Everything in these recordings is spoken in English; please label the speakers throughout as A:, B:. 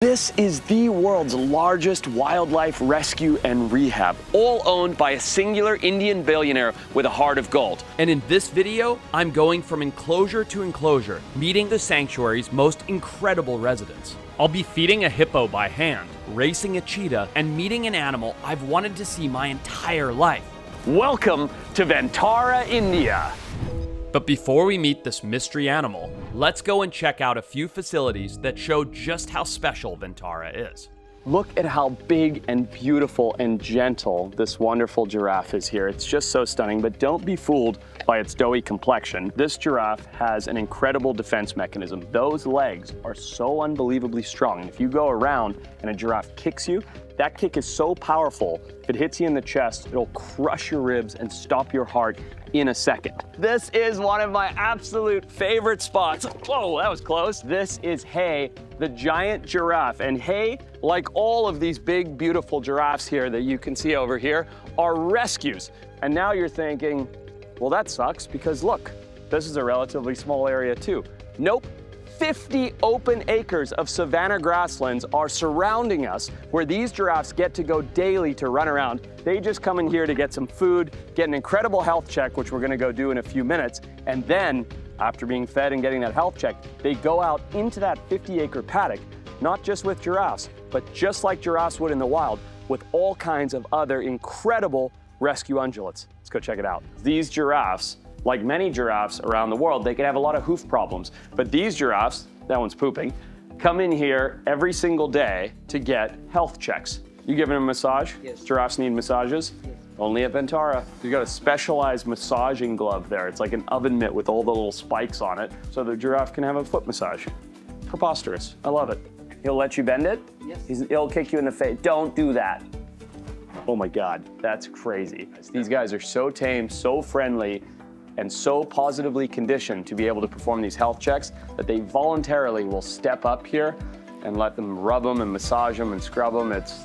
A: This is the world's largest wildlife rescue and rehab, all owned by a singular Indian billionaire with a heart of gold.
B: And in this video, I'm going from enclosure to enclosure, meeting the sanctuary's most incredible residents. I'll be feeding a hippo by hand, racing a cheetah, and meeting an animal I've wanted to see my entire life.
A: Welcome to Ventara, India.
B: But before we meet this mystery animal, let's go and check out a few facilities that show just how special Ventara is.
A: Look at how big and beautiful and gentle this wonderful giraffe is here. It's just so stunning, but don't be fooled by its doughy complexion. This giraffe has an incredible defense mechanism. Those legs are so unbelievably strong. And if you go around and a giraffe kicks you, that kick is so powerful, if it hits you in the chest, it'll crush your ribs and stop your heart in a second. This is one of my absolute favorite spots. Whoa, that was close. This is Hay, the giant giraffe. And Hay, like all of these big, beautiful giraffes here that you can see over here, are rescues. And now you're thinking, well, that sucks because look, this is a relatively small area too. Nope. 50 open acres of savanna grasslands are surrounding us where these giraffes get to go daily to run around. They just come in here to get some food, get an incredible health check, which we're gonna go do in a few minutes. And then after being fed and getting that health check, they go out into that 50-acre paddock, not just with giraffes, but just like giraffes would in the wild, with all kinds of other incredible rescue ungulates. Let's go check it out. These giraffes, like many giraffes around the world, they can have a lot of hoof problems. But these giraffes, that one's pooping, come in here every single day to get health checks. You giving them a massage?
C: Yes.
A: Giraffes need massages?
C: Yes.
A: Only at Ventara. You got a specialized massaging glove there. It's like an oven mitt with all the little spikes on it, so the giraffe can have a foot massage. Preposterous. I love it. He'll let you bend it?
C: Yes.
A: He'll kick you in the face. Don't do that. Oh my God, that's crazy. These guys are so tame, so friendly, and so positively conditioned to be able to perform these health checks that they voluntarily will step up here and let them rub them and massage them and scrub them. It's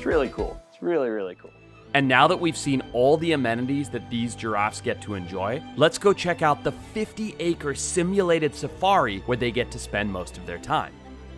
A: really cool. It's really, really cool.
B: And now that we've seen all the amenities that these giraffes get to enjoy, let's go check out the 50-acre simulated safari where they get to spend most of their time.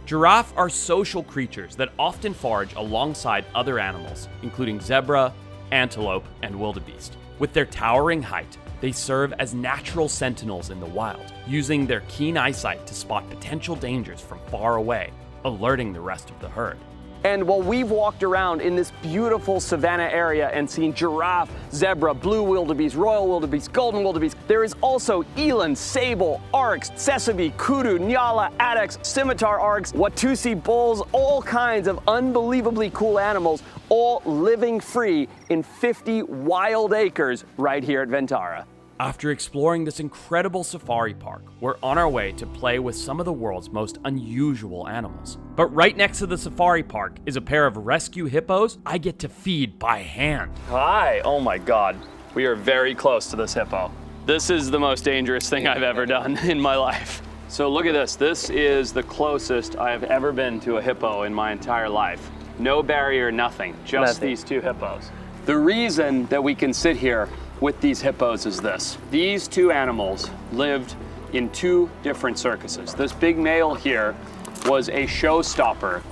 B: Giraffes are social creatures that often forage alongside other animals, including zebra, antelope, and wildebeest. With their towering height, they serve as natural sentinels in the wild, using their keen eyesight to spot potential dangers from far away, alerting the rest of the herd.
A: And while we've walked around in this beautiful savanna area and seen giraffe, zebra, blue wildebeest, royal wildebeest, golden wildebeest, there is also eland, sable, oryx, tsessebe, kudu, nyala, addax, scimitar oryx, watusi bulls, all kinds of unbelievably cool animals, all living free in 50 wild acres right here at Ventara.
B: After exploring this incredible safari park, we're on our way to play with some of the world's most unusual animals. But right next to the safari park is a pair of rescue hippos I get to feed by hand.
A: Hi, oh my God. We are very close to this hippo. This is the most dangerous thing I've ever done in my life. So look at this. This is the closest I have ever been to a hippo in my entire life. No barrier, nothing, just these two hippos. The reason that we can sit here with these hippos is this. These two animals lived in two different circuses. This big male here was a showstopper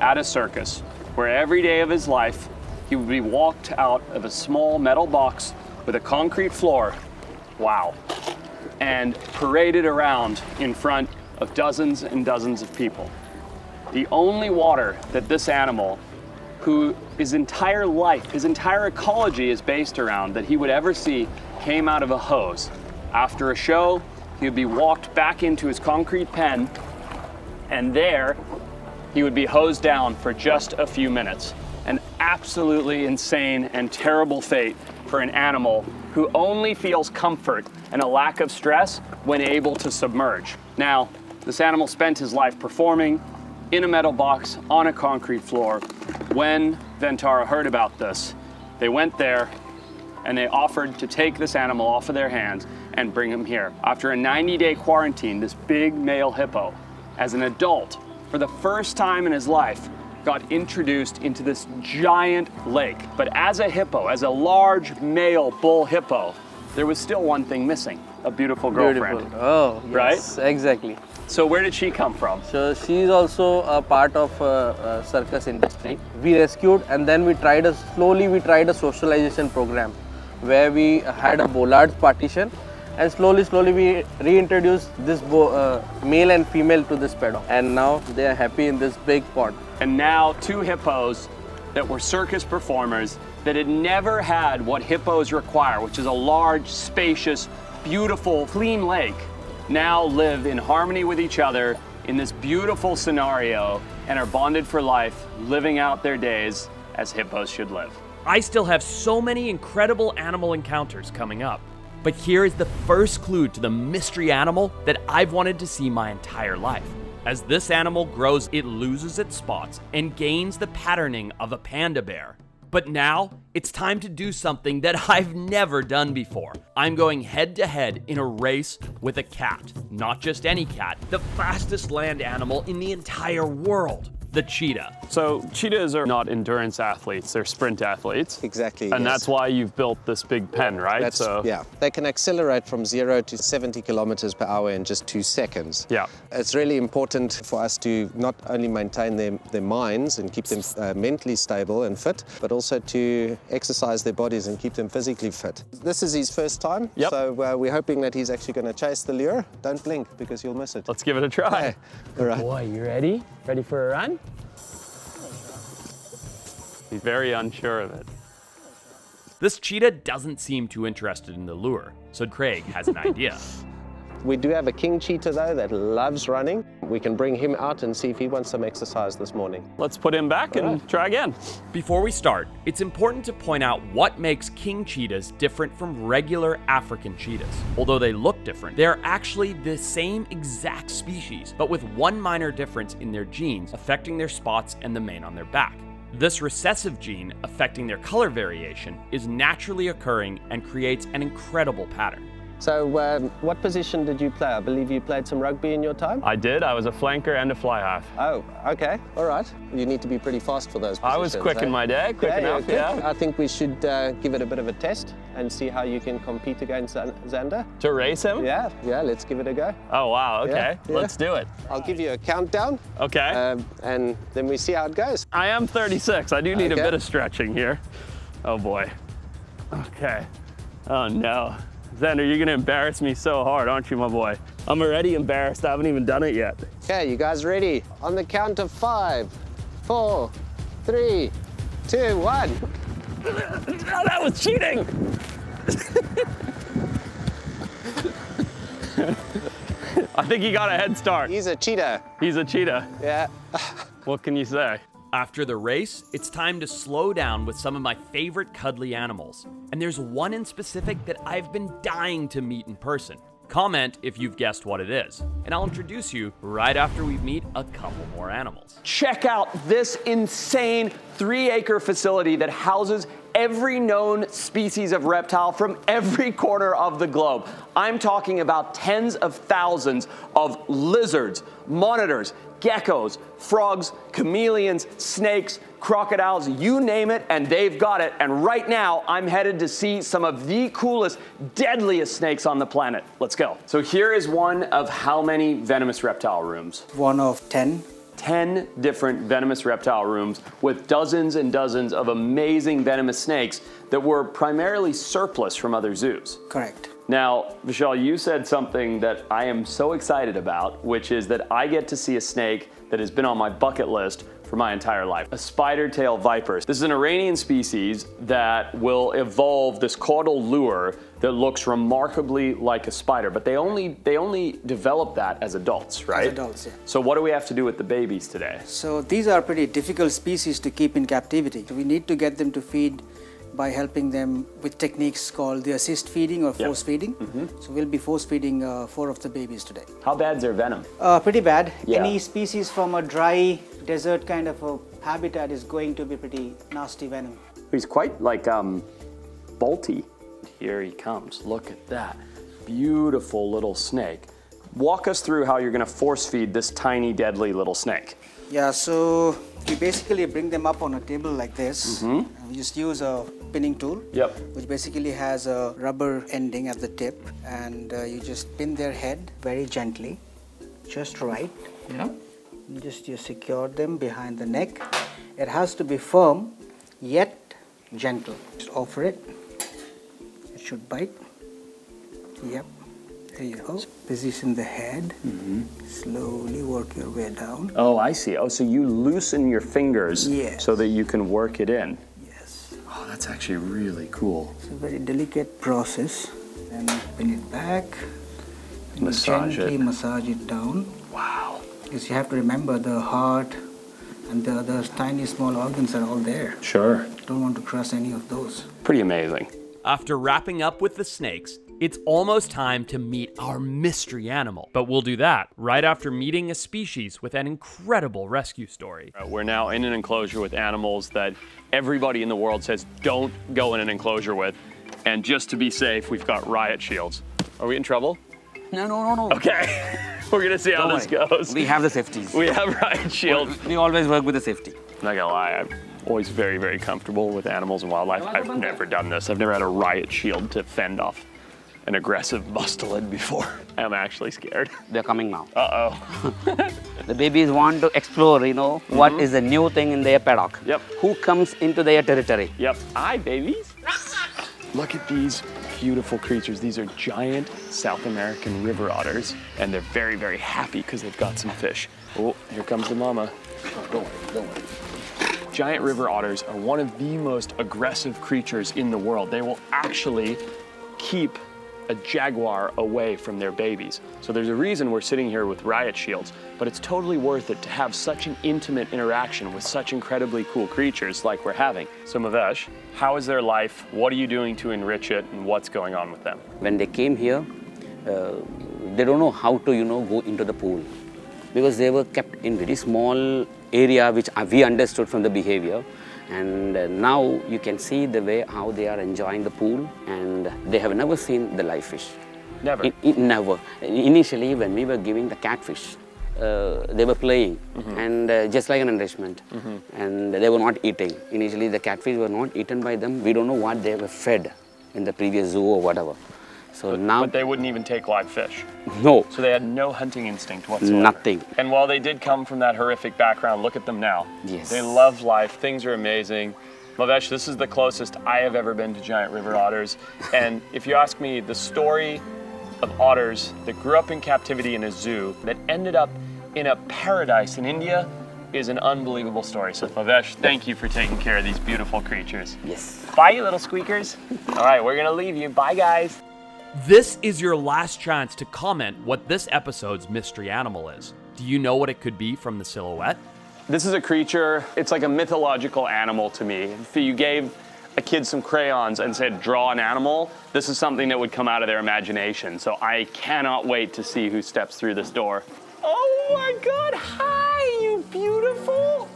A: at a circus where every day of his life he would be walked out of a small metal box with a concrete floor, wow, and paraded around in front of dozens and dozens of people. The only water that this animal, who his entire life, his entire ecology is based around, that he would ever see, came out of a hose. After a show, he would be walked back into his concrete pen, and there he would be hosed down for just a few minutes. An absolutely insane and terrible fate for an animal who only feels comfort and a lack of stress when able to submerge. Now, this animal spent his life performing in a metal box on a concrete floor. When Ventara heard about this, they went there and they offered to take this animal off of their hands and bring him here. After a 90-day quarantine, this big male hippo, as an adult, for the first time in his life, got introduced into this giant lake. But as a hippo, as a large male bull hippo, there was still one thing missing, a beautiful girlfriend.
C: Beautiful. Oh, yes,
A: Right?
C: Exactly.
A: So where did she come from?
C: So she is also a part of circus industry. We rescued and then we tried a socialization program where we had a bollards partition and slowly we reintroduced this male and female to this paddock, and now they are happy in this big pond.
A: And now 2 hippos that were circus performers that had never had what hippos require, which is a large, spacious, beautiful, clean lake, now live in harmony with each other in this beautiful scenario and are bonded for life, living out their days as hippos should live.
B: I still have so many incredible animal encounters coming up. But here is the first clue to the mystery animal that I've wanted to see my entire life. As this animal grows, it loses its spots and gains the patterning of a panda bear. But now, it's time to do something that I've never done before. I'm going head to head in a race with a cat. Not just any cat, the fastest land animal in the entire world, the cheetah.
A: So cheetahs are not endurance athletes, they're sprint athletes.
D: Exactly.
A: And
D: yes.
A: that's why you've built this big pen, right?
D: Yeah. They can accelerate from 0 to 70 kilometers per hour in just 2 seconds.
A: Yeah.
D: It's really important for us to not only maintain their minds and keep them mentally stable and fit, but also to exercise their bodies and keep them physically fit. This is his first time,
A: Yep.
D: so we're hoping that he's actually going to chase the lure. Don't blink because you'll miss it.
A: Let's give it a try.
D: Okay. All right.
A: Boy, you ready? Ready for a run? He's very unsure of it.
B: This cheetah doesn't seem too interested in the lure, so Craig has an idea.
D: We do have a king cheetah though that loves running. We can bring him out and see if he wants some exercise this morning.
A: Let's put him back and try again.
B: Before we start, it's important to point out what makes king cheetahs different from regular African cheetahs. Although they look different, they are actually the same exact species, but with one minor difference in their genes affecting their spots and the mane on their back. This recessive gene affecting their color variation is naturally occurring and creates an incredible pattern.
D: So what position did you play? I believe you played some rugby in your time?
A: I did. I was a flanker and a fly half.
D: Oh, okay. All right. You need to be pretty fast for those positions.
A: I was quick in my day, quick enough,
D: you're good.
A: yeah.
D: I think we should give it a bit of a test and see how you can compete against Xander.
A: To race him?
D: Yeah, let's give it a go.
A: Oh, wow, okay.
D: Yeah.
A: Let's do it.
D: I'll give you a countdown.
A: Okay.
D: And then we see how it goes.
A: I am 36. I do need a
D: Okay.
A: bit of stretching here. Oh, boy. Okay. Oh, no. Xander, you're gonna embarrass me so hard, aren't you, my boy? I'm already embarrassed. I haven't even done it yet.
D: Okay, you guys ready? On the count of 5, 4, 3, 2, 1.
A: Oh, that was cheating! I think he got a head start.
D: He's a cheetah.
A: He's a cheetah.
D: Yeah.
A: What can you say?
B: After the race, it's time to slow down with some of my favorite cuddly animals. And there's one in specific that I've been dying to meet in person. Comment if you've guessed what it is, and I'll introduce you right after we meet a couple more animals.
A: Check out this insane 3-acre facility that houses every known species of reptile from every corner of the globe. I'm talking about tens of thousands of lizards, monitors, geckos, frogs, chameleons, snakes, crocodiles, you name it, and they've got it. And right now, I'm headed to see some of the coolest, deadliest snakes on the planet. Let's go. So here is one of how many venomous reptile rooms?
E: One of 10.
A: 10 different venomous reptile rooms with dozens and dozens of amazing venomous snakes that were primarily surplus from other zoos.
E: Correct.
A: Now, Vishal, you said something that I am so excited about, which is that I get to see a snake that has been on my bucket list for my entire life. A spider-tail viper. This is an Iranian species that will evolve this caudal lure that looks remarkably like a spider, but they only develop that as adults, right?
E: As adults, yeah.
A: So what do we have to do with the babies today?
E: So these are pretty difficult species to keep in captivity. We need to get them to feed by helping them with techniques called the assist feeding or force feeding. So we'll be force feeding 4 of the babies today.
A: How bad's their venom?
E: Pretty bad.
A: Yeah.
E: Any species from a dry desert kind of a habitat is going to be pretty nasty venom.
A: He's quite like bolty. Here he comes. Look at that. Beautiful little snake. Walk us through how you're going to force feed this tiny, deadly little snake.
E: Yeah, so we basically bring them up on a table like this. And we just use a pinning tool, which basically has a rubber ending at the tip, and you just pin their head very gently, just right.
C: Yeah.
E: You secure them behind the neck. It has to be firm, yet gentle. Just offer it. It should bite. Yep. There you go. Position the head. Slowly work your way down.
A: Oh, I see. Oh, so you loosen your fingers
E: Yes.
A: so that you can work it in.
E: Yes.
A: Oh, that's actually really cool.
E: It's a very delicate process. And pin it back. And
A: Massage
E: gently
A: it.
E: massage it down.
A: Wow.
E: Because you have to remember the heart and the other tiny small organs are all there.
A: Sure.
E: Don't want to crush any of those.
A: Pretty amazing.
B: After wrapping up with the snakes, it's almost time to meet our mystery animal. But we'll do that right after meeting a species with an incredible rescue story.
A: We're now in an enclosure with animals that everybody in the world says don't go in an enclosure with. And just to be safe, we've got riot shields. Are we in trouble?
C: No.
A: Okay. We're gonna see how this goes.
C: We have the safeties.
A: We have riot shields.
C: We always work with the safety.
A: Not gonna lie, I'm always very, very comfortable with animals and wildlife. I've never done this. I've never had a riot shield to fend off an aggressive mustelid before. I'm actually scared.
C: They're coming now.
A: Uh-oh.
C: The babies want to explore, what is the new thing in their paddock.
A: Yep.
C: Who comes into their territory.
A: Yep. Hi, babies. Look at these beautiful creatures. These are giant South American river otters, and they're very, very happy because they've got some fish. Oh, here comes the mama. Don't worry. Giant river otters are one of the most aggressive creatures in the world. They will actually keep a jaguar away from their babies. So there's a reason we're sitting here with riot shields, but it's totally worth it to have such an intimate interaction with such incredibly cool creatures like we're having. So Mavesh, how is their life? What are you doing to enrich it, and what's going on with them?
C: When they came here, they don't know how to, go into the pool because they were kept in very small area, which we understood from the behavior. And now you can see the way how they are enjoying the pool, and they have never seen the live fish.
A: Never?
C: Never. Initially, when we were giving the catfish, they were playing and just like an enrichment, and they were not eating. Initially, the catfish were not eaten by them. We don't know what they were fed in the previous zoo or whatever. So now,
A: But they wouldn't even take live fish.
C: no,
A: So they had no hunting instinct whatsoever.
C: nothing.
A: And while they did come from that horrific background, look at them now.
C: Yes.
A: They love life. Things are amazing. Mavesh, this is the closest I have ever been to giant river otters. And if you ask me, the story of otters that grew up in captivity in a zoo that ended up in a paradise in India is an unbelievable story. So Mavesh, thank you for taking care of these beautiful creatures.
C: Yes.
A: Bye, you little squeakers. All right, we're gonna leave you. Bye, guys.
B: This is your last chance to comment what this episode's mystery animal is. Do you know what it could be from the silhouette?
A: This is a creature, it's like a mythological animal to me. If you gave a kid some crayons and said, draw an animal, this is something that would come out of their imagination. So I cannot wait to see who steps through this door. Oh my God, hi, you beautiful.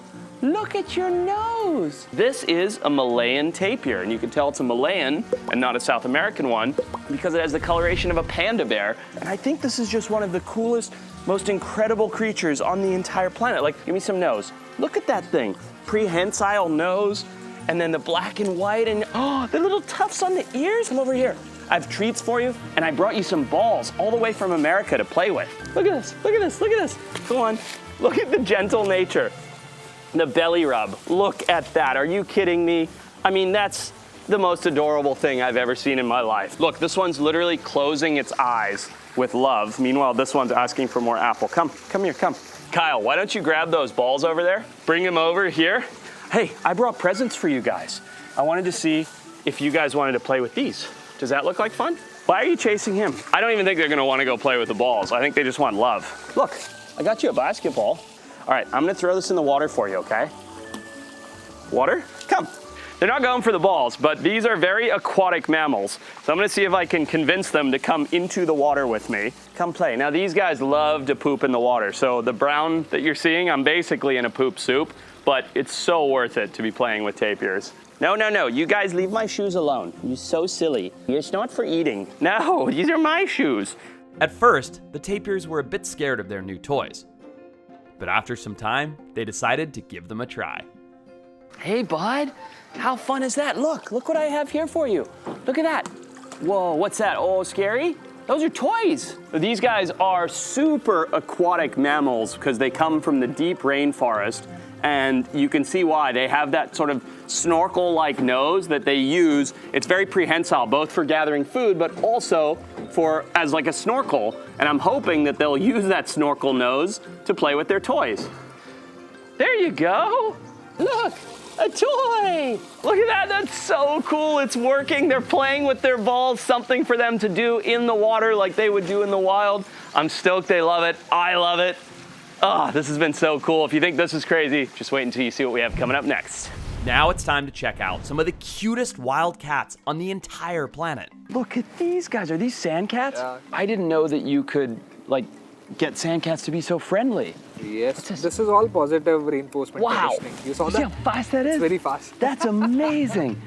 A: Look at your nose. This is a Malayan tapir, and you can tell it's a Malayan and not a South American one because it has the coloration of a panda bear. And I think this is just one of the coolest, most incredible creatures on the entire planet. Like, give me some nose. Look at that thing. Prehensile nose, and then the black and white, and oh, the little tufts on the ears. Come over here. I have treats for you, and I brought you some balls all the way from America to play with. Look at this, look at this, look at this. Go on, look at the gentle nature. The belly rub, look at that. Are you kidding me? I mean, that's the most adorable thing I've ever seen in my life. Look, this one's literally closing its eyes with love. Meanwhile, this one's asking for more apple. Come here, come. Kyle, why don't you grab those balls over there? Bring them over here. Hey, I brought presents for you guys. I wanted to see if you guys wanted to play with these. Does that look like fun? Why are you chasing him? I don't even think they're gonna wanna go play with the balls. I think they just want love. Look, I got you a basketball. All right, I'm gonna throw this in the water for you, okay? Water? Come. They're not going for the balls, but these are very aquatic mammals. So I'm gonna see if I can convince them to come into the water with me. Come play. Now these guys love to poop in the water. So the brown that you're seeing, I'm basically in a poop soup, but it's so worth it to be playing with tapirs. No, you guys leave my shoes alone. You're so silly. It's not for eating. No, these are my shoes.
B: At first, the tapirs were a bit scared of their new toys. But after some time, they decided to give them a try.
A: Hey, bud, how fun is that? Look what I have here for you. Look at that. Whoa, what's that? Oh, scary? Those are toys. These guys are super aquatic mammals because they come from the deep rainforest, and you can see why. They have that sort of snorkel-like nose that they use. It's very prehensile, both for gathering food, but also as like a snorkel. And I'm hoping that they'll use that snorkel nose to play with their toys. There you go. Look, a toy. Look at that, that's so cool. It's working. They're playing with their balls, something for them to do in the water like they would do in the wild. I'm stoked they love it. I love it. Oh, this has been so cool. If you think this is crazy, just wait until you see what we have coming up next.
B: Now it's time to check out some of the cutest wild cats on the entire planet.
A: Look at these guys. Are these sand cats?
F: Yeah.
A: I didn't know that you could get sand cats to be so friendly.
F: Yes, this is all positive reinforcement
A: Wow.
F: conditioning. You saw
A: See
F: that?
A: how fast that is?
F: It's very fast.
A: That's amazing.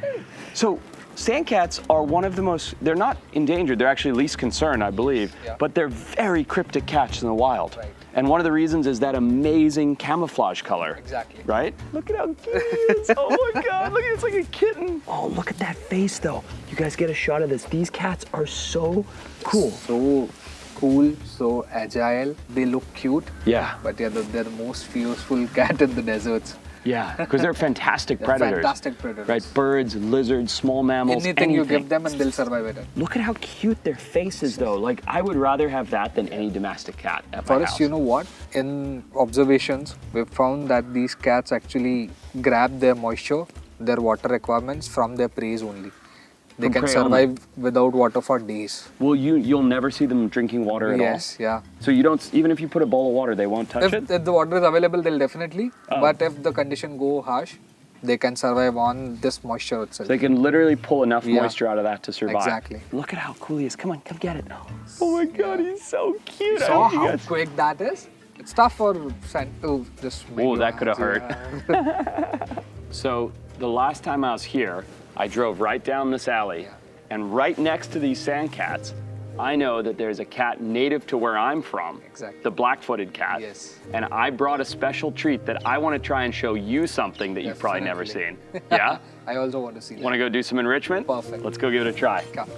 A: So sand cats are one of the most, they're not endangered, they're actually least concern, I believe,
F: Yeah.
A: but they're very cryptic cats in the wild.
F: Right.
A: And one of the reasons is that amazing camouflage color.
F: Exactly.
A: Right? Look at how cute it is. Oh my God, look at it, it's like a kitten. Oh, look at that face though. You guys get a shot of this. These cats are so cool.
F: So cool, so agile. They look cute.
A: Yeah.
F: But yeah, they're the most fearful cat in the deserts.
A: Yeah, because they're fantastic
F: They're
A: predators.
F: fantastic predators.
A: Right, birds, lizards, small mammals,
F: Anything you give them and they'll survive it.
A: Look at how cute their face is though. Like, I would rather have that than any domestic cat at my
F: Forrest,
A: house.
F: you know what? In observations, we've found that these cats actually grab their moisture, their water requirements from their prey only. They
A: From
F: can
A: prey
F: survive
A: only.
F: without water for days.
A: Well, you'll never see them drinking water at all?
F: Yes, yeah.
A: So you don't, even if you put a bowl of water, they won't touch it?
F: If the water is available, they'll definitely.
A: Oh.
F: But if the condition go harsh, they can survive on this moisture itself.
A: They can literally pull enough
F: Yeah.
A: moisture out of that to survive.
F: Exactly.
A: Look at how cool he is. Come on, come get it. Oh my God, he's so cute. I
F: Saw
A: hope you
F: how
A: guys-
F: quick that is? It's tough for sand to just make
A: Oh,
F: your
A: that could have
F: hands,
A: hurt.
F: yeah.
A: So the last time I was here, I drove right down this alley, and right next to these sand cats, I know that there's a cat native to where I'm from,
F: Exactly.
A: the black-footed cat.
F: Yes.
A: And I brought a special treat that I want to try and show you something that you've probably never seen. Yeah?
F: I also want to see
A: Want to go do some enrichment?
F: Perfect.
A: Let's go give it a try.
F: Come.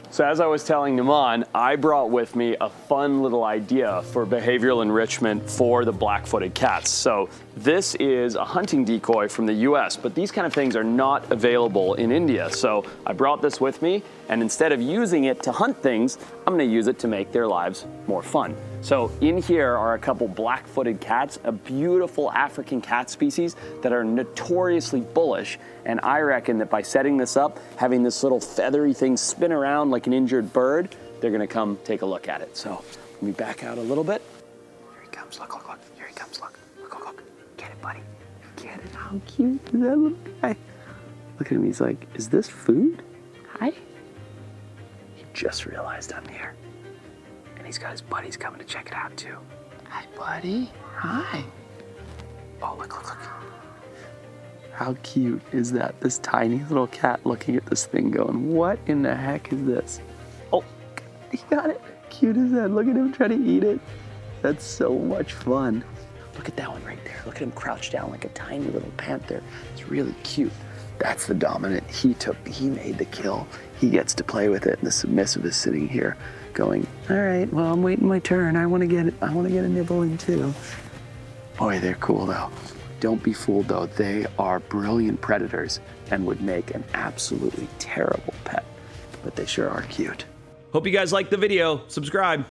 A: So as I was telling Naman, I brought with me a fun little idea for behavioral enrichment for the black-footed cats. So this is a hunting decoy from the US, but these kind of things are not available in India. So I brought this with me, and instead of using it to hunt things, I'm gonna use it to make their lives more fun. So in here are a couple black-footed cats, a beautiful African cat species that are notoriously bullish. And I reckon that by setting this up, having this little feathery thing spin around like an injured bird, they're gonna come take a look at it. So let me back out a little bit. Here he comes, look, look, look. Here he comes, look, look, look, look. Get it, buddy. Get it, how cute is that little guy? Look at him, he's like, is this food? Hi. He just realized I'm here. And he's got his buddies coming to check it out too. Hi, buddy. Hi. Oh, look, look, look. How cute is that? This tiny little cat looking at this thing going, what in the heck is this? Oh, he got it. Cute as that. Look at him try to eat it. That's so much fun. Look at that one right there. Look at him crouched down like a tiny little panther. It's really cute. That's the dominant. He made the kill. He gets to play with it. And the submissive is sitting here going, all right, well, I'm waiting my turn. I want to get a nibble in too. Boy, they're cool though. Don't be fooled though. They are brilliant predators and would make an absolutely terrible pet, but they sure are cute.
B: Hope you guys liked the video. Subscribe.